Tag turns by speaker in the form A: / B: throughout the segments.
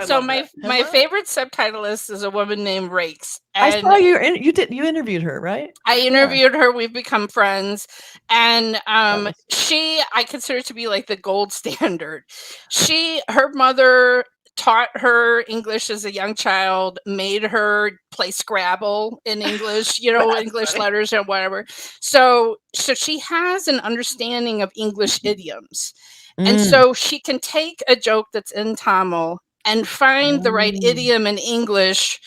A: I
B: So
A: love that.
B: my favorite subtitlist is a woman named Rakes,
A: I
B: and
A: saw you interviewed her, right?
B: I
A: Yeah.
B: interviewed her. We've become friends, and
A: Nice.
B: I consider to be like the gold standard. Her mother taught her English as a young child, made her play Scrabble in English,
A: That's
B: English
A: funny.
B: letters and whatever. So she has an understanding of English idioms, and
A: Mm.
B: so she can take a joke that's in Tamil and find the right
A: Mm.
B: idiom in English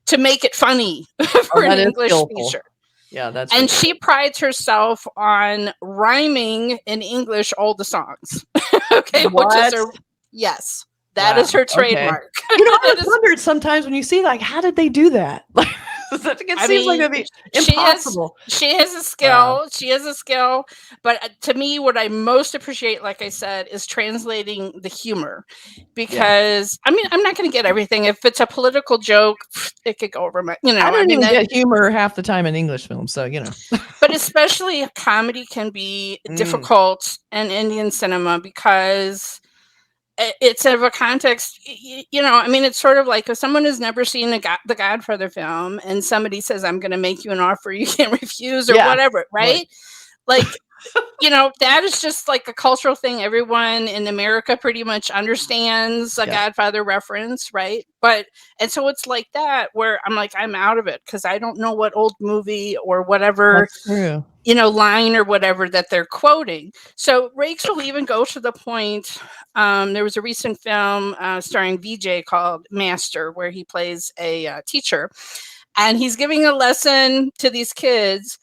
B: to make it funny
A: Oh,
B: for an
A: that is
B: English
A: skillful.
B: speaker.
A: Yeah, that's
B: And
A: really
B: she
A: good.
B: prides herself on rhyming in English all the songs. Okay, which is
A: What?
B: her, yes, that is
A: Wow.
B: her
A: Okay.
B: trademark.
A: I
B: That
A: always
B: is,
A: wondered sometimes when you see like, how did they do that? Like, it
B: I
A: seems like
B: mean,
A: it'd be
B: she has
A: impossible.
B: she has a
A: Wow.
B: skill. She has a skill, but to me, what I most appreciate, like I said, is translating the humor.
A: Yeah.
B: Because I mean, I'm not going to get everything. If it's a political joke, it could go over my.
A: I
B: I
A: don't
B: mean
A: even
B: that.
A: get humor half the time in English films, so
B: But especially comedy can be
A: Mm.
B: difficult in Indian cinema because it's of a context, I mean, it's sort of like if someone has never seen the Godfather film and somebody says, I'm going to make you an offer you can't refuse or
A: Yeah.
B: whatever,
A: Right.
B: right? Like, that is just like a cultural thing. Everyone in America pretty much understands a
A: Yeah.
B: Godfather reference, right? And so it's like that where I'm like, I'm out of it because I don't know what old movie or whatever,
A: That's true.
B: line or whatever that they're quoting. So Rakes will even go to the point. There was a recent film starring VJ called Master, where he plays a teacher, and he's giving a lesson to these kids,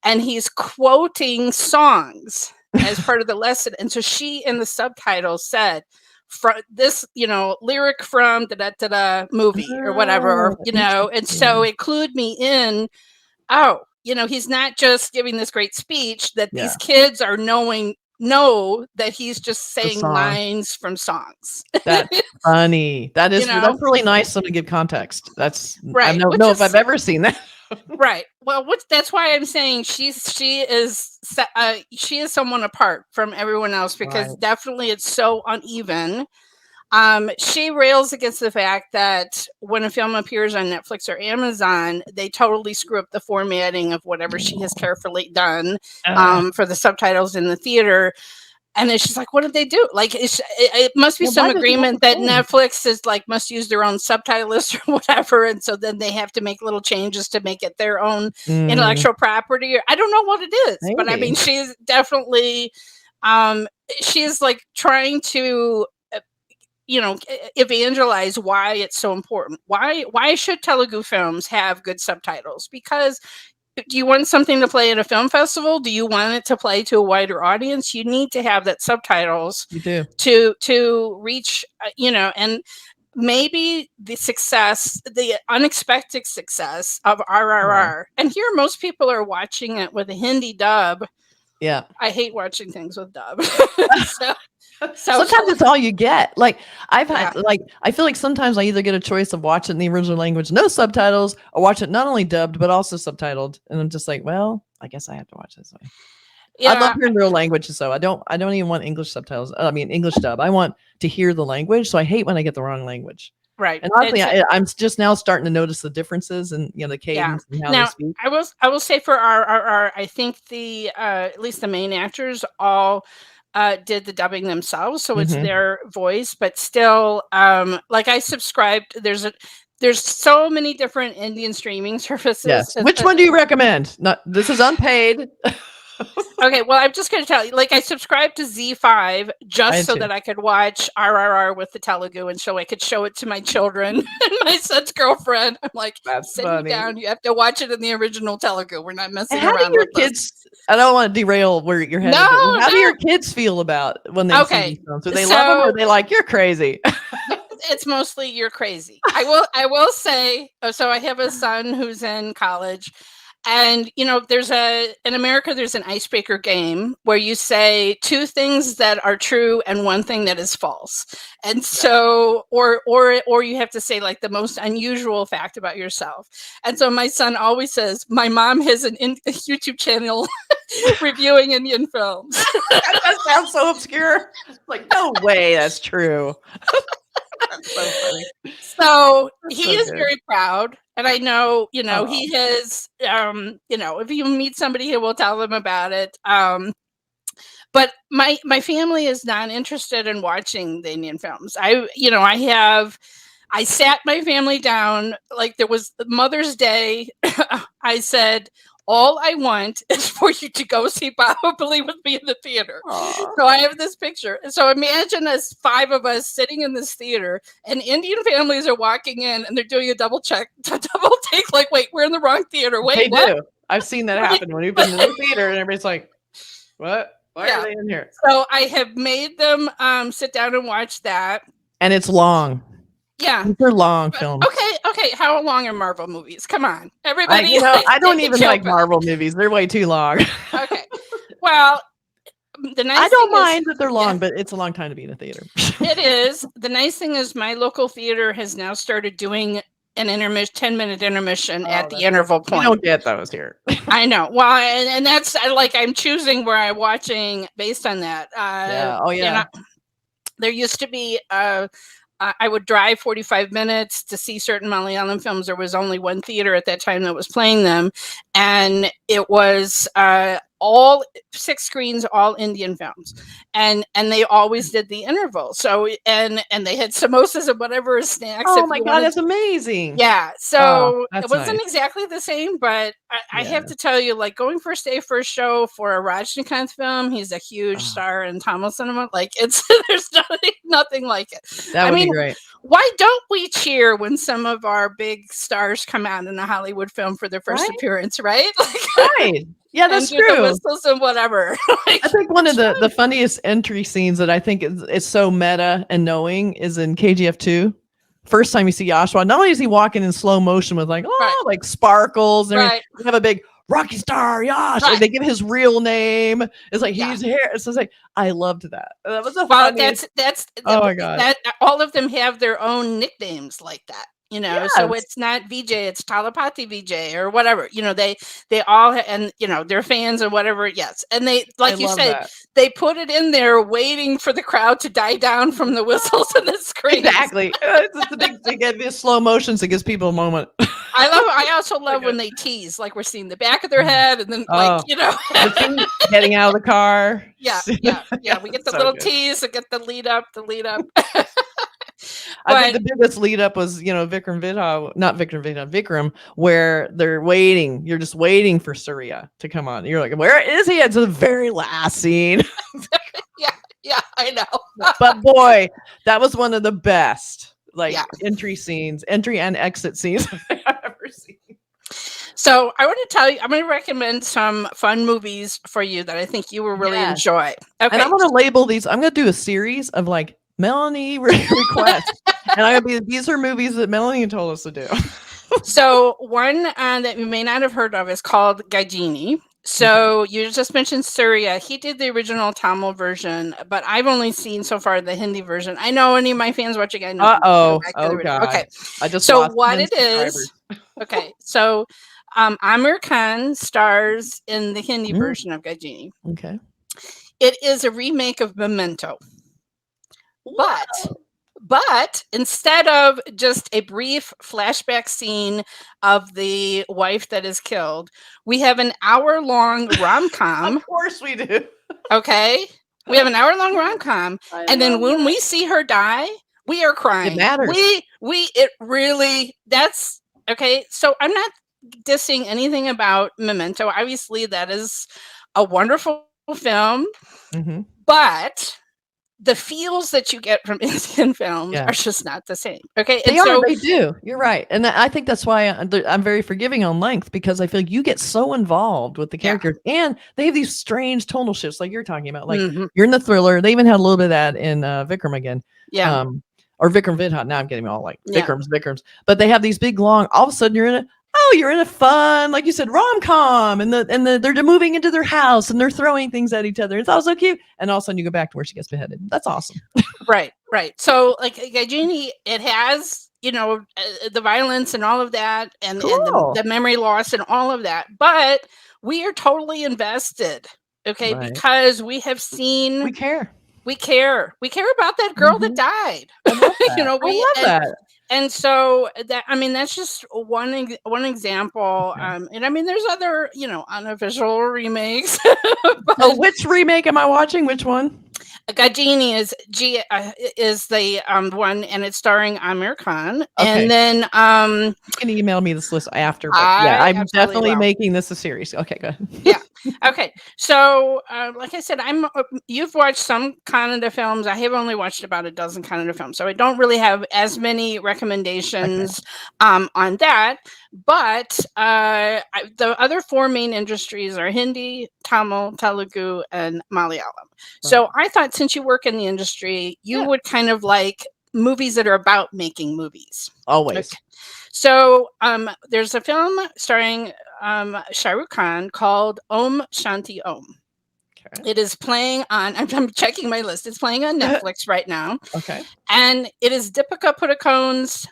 B: and he's quoting songs as part of the lesson. And so she, in the subtitles, said, "From this, lyric from da da da da movie or whatever,"
A: Oh,
B: and so
A: interesting.
B: it clued me in. Oh, he's not just giving this great speech that
A: Yeah.
B: these kids are know that he's just
A: The
B: saying
A: song.
B: lines from songs.
A: That's funny.
B: you
A: That's
B: know,
A: really nice to give context. I
B: right?
A: don't
B: Which
A: know if I've
B: is
A: ever seen that.
B: right. Well, that's why I'm saying she is someone apart from everyone else because
A: Right.
B: definitely it's so uneven. She rails against the fact that when a film appears on Netflix or Amazon, they totally screw up the formatting of whatever she has carefully done
A: Uh,
B: for the subtitles in the theater. And then she's like, "What did they do? Like, it must be
A: yeah,
B: some
A: why does it have to
B: agreement that
A: change?
B: Netflix is like must use their own subtitlist or whatever, and so then they have to make little changes to make it their own
A: Mm,
B: intellectual property." Or I don't know what it is, but I mean,
A: maybe.
B: she's definitely she's like trying to evangelize why it's so important. Why should Telugu films have good subtitles? Because do you want something to play at a film festival? Do you want it to play to a wider audience? You need to have that subtitles
A: You do.
B: to reach, and maybe the unexpected success of
A: Yeah.
B: RRR. And here most people are watching it with a Hindi dub.
A: Yeah.
B: I hate watching things with dub. so,
A: Sometimes it's all you get. Like
B: yeah.
A: I feel like sometimes I either get a choice of watching the original language, no subtitles, or watch it not only dubbed but also subtitled. And I'm just like, well, I guess I have to watch this way. I love
B: Yeah,
A: hearing real languages, so I don't even want English subtitles. I mean English dub. I want to hear the language, so I hate when I get the wrong language.
B: right.
A: And honestly,
B: It's
A: I'm just now starting to notice the differences in the
B: Yeah.
A: cadence and how they
B: Now,
A: speak.
B: I will say for our I think the at least the main actors all did the dubbing themselves, so it's
A: Hmm.
B: their voice. But still, like I subscribed. There's so many different Indian streaming services.
A: Yes. Which one do you recommend? Not this is unpaid.
B: Okay, well, I'm just going to tell you, like, I subscribed to Z5
A: I
B: just
A: had
B: so
A: to.
B: that I could watch RRR with the Telugu, and so I could show it to my children and my son's girlfriend. I'm like,
A: That's
B: sit you
A: funny.
B: down. You have to watch it in the original Telugu. We're not
A: And
B: messing
A: how do
B: around
A: your
B: with this.
A: kids? I don't want to derail where you're headed, but
B: No,
A: how do your
B: no.
A: kids feel about when they see
B: Okay,
A: these films? Do they love them, or are
B: so
A: they like you're crazy?
B: it's mostly you're crazy. I will say. So I have a son who's in college, and there's in America there's an icebreaker game where you say two things that are true and one thing that is false, and so or you have to say like the most unusual fact about yourself. And so my son always says my mom has a YouTube channel reviewing Indian films.
A: That sounds so obscure. Like no way, that's true. That's so funny.
B: So
A: That's
B: he
A: so
B: is
A: good.
B: very proud. And I know,
A: Oh.
B: he has, if you meet somebody, he will tell them about it. But my family is not interested in watching the Indian films. I sat my family down, like there was Mother's Day. I said, all I want is for you to go see Bahubali with me in the theater.
A: Aw.
B: So I have this picture. So imagine us, 5 of us sitting in this theater, and Indian families are walking in and they're doing a double check, double take, like, wait, we're in the wrong theater. Wait,
A: They
B: what?
A: do. I've seen that happen when we've been in the theater and everybody's like, what? Why
B: Yeah.
A: are they in here?
B: So I have made them sit down and watch that.
A: And it's long.
B: Yeah.
A: They're long films.
B: Okay. How long are Marvel movies? Come on, everybody.
A: I don't
B: take a
A: even
B: chill
A: like
B: pill.
A: Marvel movies. They're way too long.
B: Okay. Well, the nice
A: I don't
B: thing
A: mind that they're long,
B: yeah.
A: but it's a long time to be in a theater.
B: It is. The nice thing is my local theater has now started doing an 10-minute intermission at the interval
A: We
B: point.
A: don't get those here.
B: I know. Well, and that's like I'm choosing where I'm watching based on that.
A: Yeah. Oh yeah.
B: There used to be I would drive 45 minutes to see certain Malayalam films. There was only one theater at that time that was playing them, and it was all 6 screens, all Indian films, and they always did the interval. So and they had samosas and whatever snacks.
A: Oh my god, that's amazing.
B: Yeah, so
A: that's
B: it wasn't
A: nice.
B: exactly the same, but I have to tell you, like going first day first show for a Rajnikanth film, he's a huge star in Tamil cinema. Like it's there's nothing like it.
A: That would be great.
B: Why don't we cheer when some of our big stars come out in a Hollywood film for their first appearance, right?
A: Right. Yeah, that's
B: and do
A: true.
B: the whistles and whatever.
A: I think one of the funniest entry scenes that I think is so meta and knowing is in KGF 2. First time you see Joshua, not only is he walking in slow motion with like sparkles and we have a big Rocky Star Yash, and they give his real name. It's like he's here. It's like I loved that. That was a funniest.
B: That's
A: oh my god.
B: That all of them have their own nicknames like that. So it's not VJ, it's Talapati VJ or whatever. They all and they're fans or whatever. Yes, and they like you said, they put it in there waiting for the crowd to die down from the whistles and the screams.
A: Exactly. It's the big thing. It gives slow motions. It gives people a moment.
B: I also love when they tease, like we're seeing the back of their head, and then
A: getting out of the car.
B: Yeah. We get the little tease, and get the lead up.
A: I think the biggest lead up was, Vikram, where they're waiting. You're just waiting for Surya to come on. You're like, where is he? It's the very last scene.
B: Yeah, I know.
A: But boy, that was one of the best entry and exit scenes I've ever seen.
B: So I want to tell you, I'm going to recommend some fun movies for you that I think you will really enjoy. Okay.
A: And I'm going to label these. I'm going to do a series of like Melanie requests. And these are movies that Melanie told us to do.
B: So one that you may not have heard of is called Gajini. So you just mentioned Surya. He did the original Tamil version, but I've only seen so far the Hindi version. I know any of my fans watching. I know.
A: Oh god.
B: Okay.
A: I just
B: so what it is? Okay. So Amir Khan stars in the Hindi version of Gajini.
A: Okay.
B: It is a remake of Memento. But instead of just a brief flashback scene of the wife that is killed, we have an hour-long rom-com.
A: Of course we do.
B: Okay? We have an hour-long rom-com. And then when we see her die, we are crying.
A: It matters.
B: That's okay. So I'm not dissing anything about Memento. Obviously, that is a wonderful film.
A: Mm-hmm.
B: But the feels that you get from Indian films are just not the same. Okay.
A: They do. You're right. And I think that's why I'm very forgiving on length, because I feel like you get so involved with the characters and they have these strange tonal shifts like you're talking about. Like you're in the thriller. They even had a little bit of that in Vikram again.
B: Yeah.
A: Or Vikram Vidha. Now I'm getting all like Vikrams. But they have these big long, all of a sudden you're in a fun, like you said, rom-com, and they're moving into their house and they're throwing things at each other. It's all so cute. And all of a sudden you go back to where she gets beheaded. That's awesome.
B: Right. So like Gajini, it has, the violence and all of that and the memory loss and all of that. But we are totally invested. Okay. Right. Because we have seen.
A: We care.
B: We care about that girl that died. You know,
A: I love that.
B: And so that, I mean, that's just one example. And I mean, there's other, you know, unofficial remakes.
A: Which remake am I watching? Which one?
B: Gardini is the one, and it's starring Amir Khan. And then
A: you can email me this list after. But I'm definitely making this a series. Okay, go ahead.
B: Yeah. Okay. So, like I said, you've watched some Kannada films. I have only watched about a dozen Kannada films, so I don't really have as many recommendations on that. But the other four main industries are Hindi, Tamil, Telugu, and Malayalam. Right. So I thought, since you work in the industry, you would kind of like movies that are about making movies.
A: Always.
B: Okay. So there's a film starring Shah Rukh Khan called Om Shanti Om. Okay. It is playing on, I'm checking my list, it's playing on Netflix right now.
A: Okay.
B: And it is Deepika Padukone's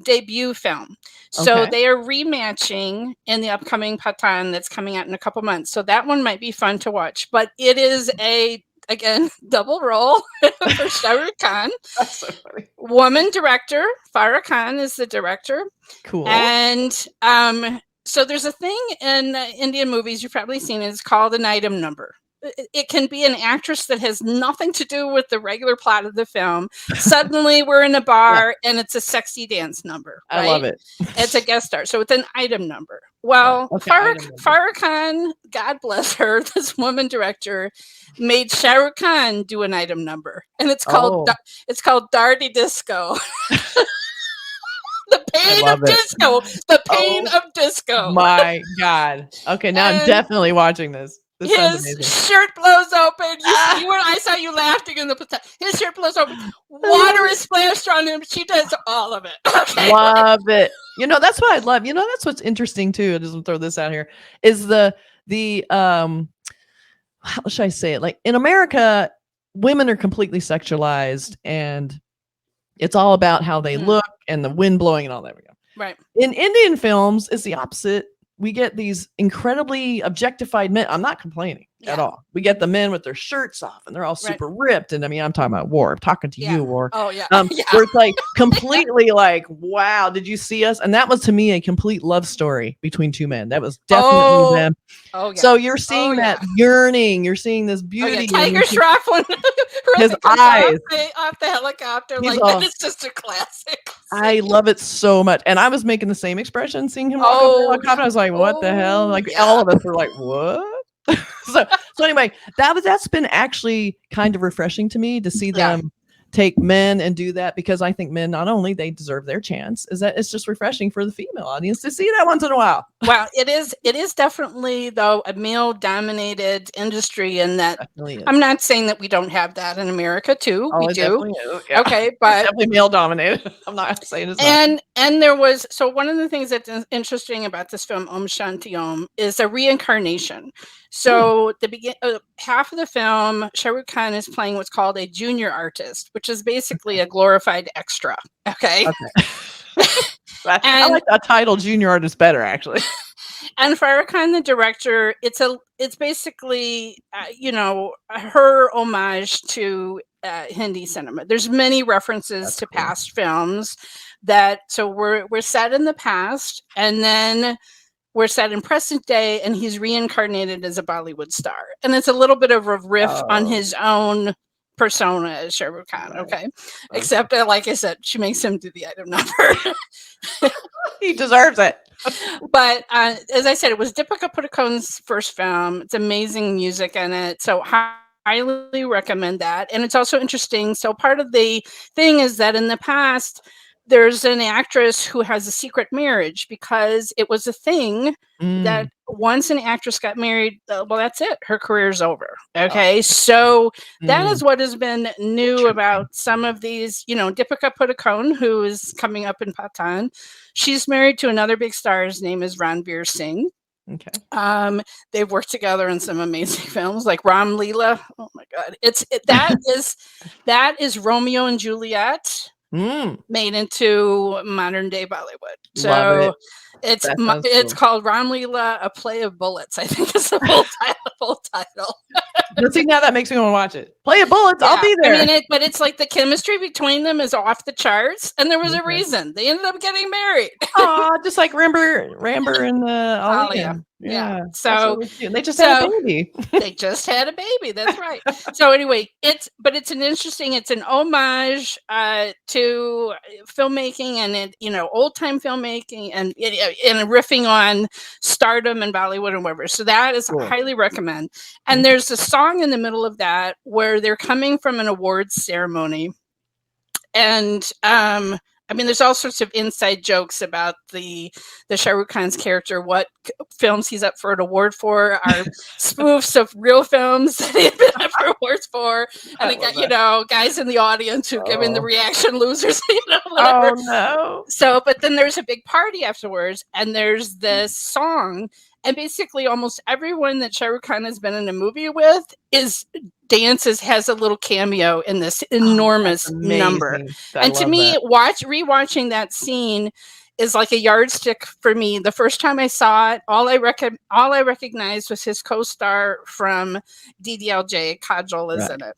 B: debut film. So they are rematching in the upcoming Pathan that's coming out in a couple months. So that one might be fun to watch. But it is again, double role for Shah Rukh Khan.
A: That's so funny.
B: Woman director, Farah Khan is the director.
A: Cool.
B: And so there's a thing in Indian movies, you've probably seen it, it's called an item number. It can be an actress that has nothing to do with the regular plot of the film. Suddenly we're in a bar and it's a sexy dance number. Right?
A: I love it.
B: It's a guest star. So it's an item number. Well, Farah Khan, God bless her, this woman director, made Shah Rukh Khan do an item number. And it's called Dardi Disco. The pain of disco. The pain of disco.
A: My God. Okay, now I'm definitely watching this.
B: His shirt blows open. I saw you laughing in the. His shirt blows open. Water is splashed on him. She does all of it. Okay.
A: Love it. You know, that's what I love. You know, that's what's interesting too. I just throw this out here. Is the how should I say it? Like in America, women are completely sexualized, and it's all about how they look and the wind blowing and all that.
B: Right.
A: In Indian films, it's the opposite. We get these incredibly objectified men. I'm not complaining at all. We get the men with their shirts off and they're all super ripped. And I mean, I'm talking about War. I'm talking to you, War.
B: Oh, yeah.
A: Where it's like completely like, wow, did you see us? And that was to me a complete love story between two men. That was definitely them.
B: Oh, yeah.
A: So you're seeing that yearning. You're seeing this beauty.
B: Tiger Shroff when
A: his eyes
B: off the helicopter. That is just a classic.
A: I love it so much. And I was making the same expression seeing him walk up the helicopter. I was like, what the hell? Like all of us were like, what? so anyway, that's been actually kind of refreshing to me to see them take men and do that, because I think men, not only they deserve their chance, is that it's just refreshing for the female audience to see that once in a while.
B: Well, it is definitely though a male dominated industry, and that I'm not saying that we don't have that in America too. We do.
A: Yeah.
B: Okay, but
A: it's definitely male dominated. I'm not saying it's
B: not. And there was, so one of the things that's interesting about this film Om Shanti Om is a reincarnation. So half of the film, Shah Rukh Khan is playing what's called a junior artist, which is basically a glorified extra. Okay.
A: I like that title, junior artist, better actually.
B: And Farah Khan, the director, it's basically her homage to Hindi cinema. There's many references to past films so we're set in the past, and then we're set in present day, and he's reincarnated as a Bollywood star. And it's a little bit of a riff on his own persona as Shah Rukh Khan, okay? Except, like I said, she makes him do the item number.
A: He deserves it.
B: But as I said, it was Deepika Padukone's first film. It's amazing music in it. So highly recommend that. And it's also interesting. So part of the thing is that in the past, there's an actress who has a secret marriage, because it was a thing that once an actress got married, well, that's it. Her career's over. Okay. So that is what has been new about some of these, Deepika Padukone, who is coming up in Pathan. She's married to another big star. His name is Ranveer Singh.
A: Okay.
B: They've worked together in some amazing films like Ram Leela. Oh my God. That is Romeo and Juliet. made into modern day Bollywood.
A: Love
B: So it's called Ram Leela, A Play of Bullets, I think is the full title.
A: See, now that makes me want to watch it. Play of Bullets, I'll be there.
B: I mean, but it's like the chemistry between them is off the charts, and there was a reason. They ended up getting married.
A: Oh, just like Ramber and Alia.
B: Yeah. So
A: they just had a baby.
B: They just had a baby. That's right. So anyway, it's an homage to filmmaking and old time filmmaking and riffing on stardom and Bollywood and whatever. So that is highly recommend. And there's a song in the middle of that where they're coming from an awards ceremony, and there's all sorts of inside jokes about the Shah Rukh Khan's character, what films he's up for an award for, are spoofs of real films that he's been up for awards for, and they got guys in the audience who giving the reaction losers, whatever.
A: Oh no!
B: So, but then there's a big party afterwards, and there's this song. And basically almost everyone that Shah Rukh Khan has been in a movie with has a little cameo in this enormous number. And to me, rewatching that scene is like a yardstick for me. The first time I saw it, all I recognized was his co-star from DDLJ, Kajol is in it.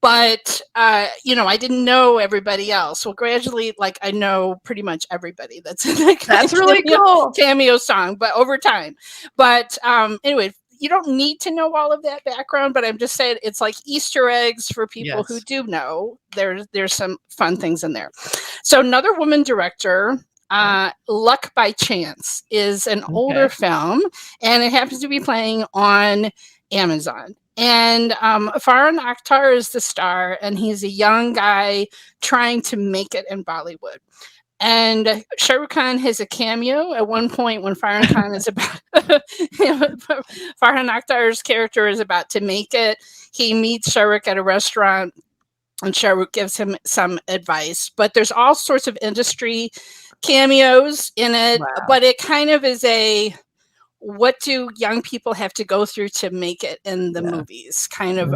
B: But, I didn't know everybody else. Well, gradually, I know pretty much everybody that's in the cameo song, but over time. But anyway, you don't need to know all of that background, but I'm just saying it's like Easter eggs for people who do know. There's some fun things in there. So another woman director, Luck by Chance, is an older film, and it happens to be playing on Amazon. And Farhan Akhtar is the star, and he's a young guy trying to make it in Bollywood. And Shah Rukh Khan has a cameo at one point when Farhan Akhtar's character is about to make it. He meets Shah Rukh at a restaurant, and Shah Rukh gives him some advice. But there's all sorts of industry cameos in it, but it kind of is what do young people have to go through to make it in the movies kind of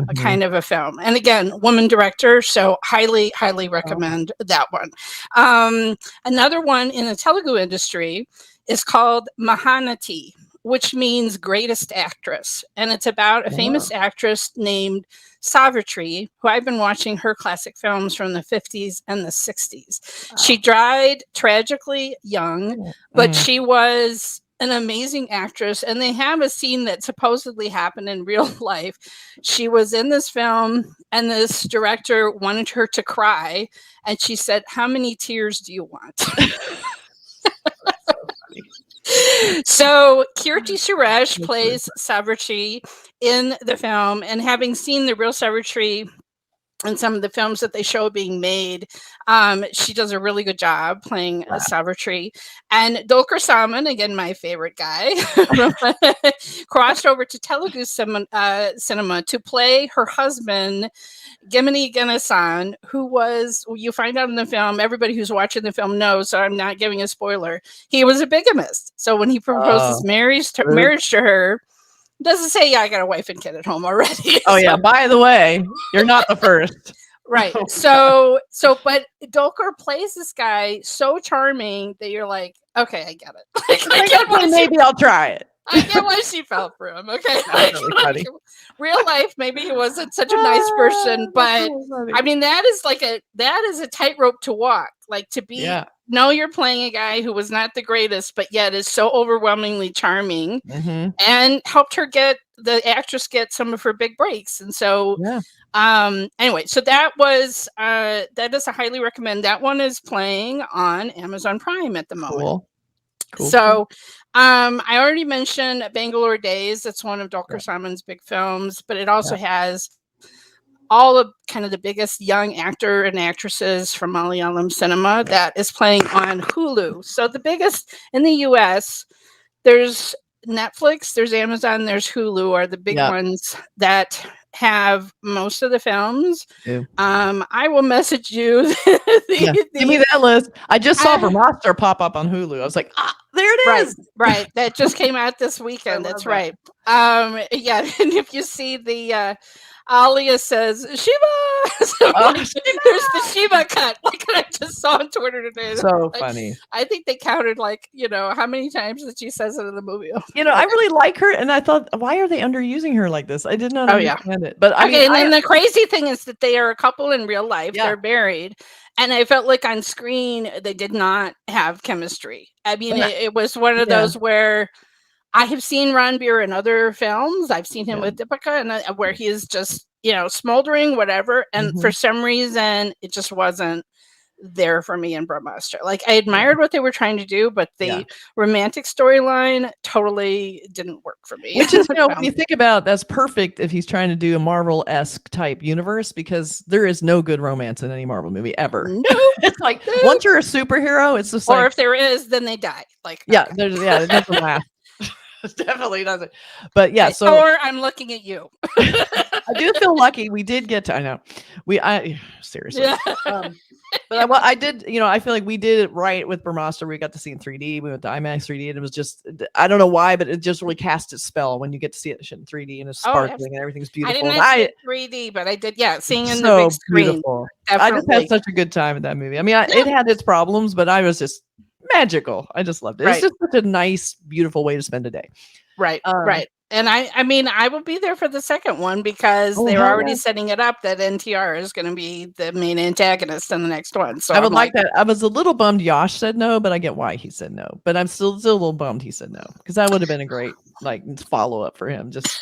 B: a film. And again, woman director, so highly recommend that one. Another one in the Telugu industry is called Mahanati, which means greatest actress, and it's about a famous actress named Savitri, who I've been watching her classic films from the 50s and the 60s. She died tragically young, but she was an amazing actress, and they have a scene that supposedly happened in real life. She was in this film, and this director wanted her to cry, and she said, "How many tears do you want?" So Kirti Suresh plays Savitri in the film, and having seen the real Savitri and some of the films that they show being made, she does a really good job playing Savitri. And Dulquer Salmaan, again, my favorite guy, crossed over to Telugu cinema to play her husband, Gemini Ganesan, who was, you find out in the film, everybody who's watching the film knows, so I'm not giving a spoiler, he was a bigamist. So when he proposes marriage to her, doesn't say, I got a wife and kid at home already.
A: Oh, yeah. By the way, you're not the first.
B: Right. So, but Dulquer plays this guy so charming that you're like, okay, I get it.
A: Maybe I'll try it.
B: I get why she fell for him. Okay. Real life, maybe he wasn't such a nice person, but I mean, that is a tightrope to walk. Like to be, know you're playing a guy who was not the greatest, but yet is so overwhelmingly charming, and helped her the actress get some of her big breaks. And so, anyway, so that is a highly recommend. That one is playing on Amazon Prime at the moment. Cool. So, I already mentioned Bangalore Days. That's one of Dulquer Salmaan's big films, but it also has all of kind of the biggest young actor and actresses from Malayalam cinema that is playing on Hulu. So the biggest in the US, there's Netflix, there's Amazon, there's Hulu are the big ones that have most of the films. I will message you.
A: Give me that list. I just saw Vermonster pop up on Hulu. I was like, there it is.
B: Right. That just came out this weekend. That's right. And if you see the Alia says Shiva, There's the Sheba cut. Like I just saw on Twitter today.
A: So funny.
B: I think they counted like, how many times that she says it in the movie.
A: I really like her, and I thought, why are they underusing her like this? I did not understand it. But I mean,
B: and the crazy thing is that they are a couple in real life. Yeah. They're married. And I felt like on screen, they did not have chemistry. I mean, it was one of those where I have seen Ranbir in other films. I've seen him with Deepika, and where he is just, smoldering, whatever. And for some reason, it just wasn't there for me in Brahmastra. Like, I admired what they were trying to do, but the romantic storyline totally didn't work for me.
A: Which is, when you think about, that's perfect if he's trying to do a Marvel-esque type universe, because there is no good romance in any Marvel movie ever. No, it's like once you're a superhero, it's just
B: or if there is, then they die. Like
A: it doesn't last. It definitely doesn't. But
B: or I'm looking at you.
A: I do feel lucky. We did get to. I know. Seriously. Yeah. But I did. I feel like we did it right with Brahmastra. We got to see it in 3D. We went to IMAX 3D, and it was just. I don't know why, but it just really cast its spell when you get to see it in 3D, and it's sparkling and everything's beautiful.
B: I didn't see 3D, but I did. Yeah, seeing in the big screen.
A: Beautiful. I just had such a good time with that movie. I mean, it had its problems, but I was just magical. I just loved it. It's just such a nice, beautiful way to spend a day.
B: Right. Right. And I mean, I will be there for the second one because they're already setting it up that NTR is going to be the main antagonist in the next one. So
A: I would like that. I was a little bummed Yash said no, but I get why he said no. But I'm still a little bummed he said no, because that would have been a great follow up for him. Just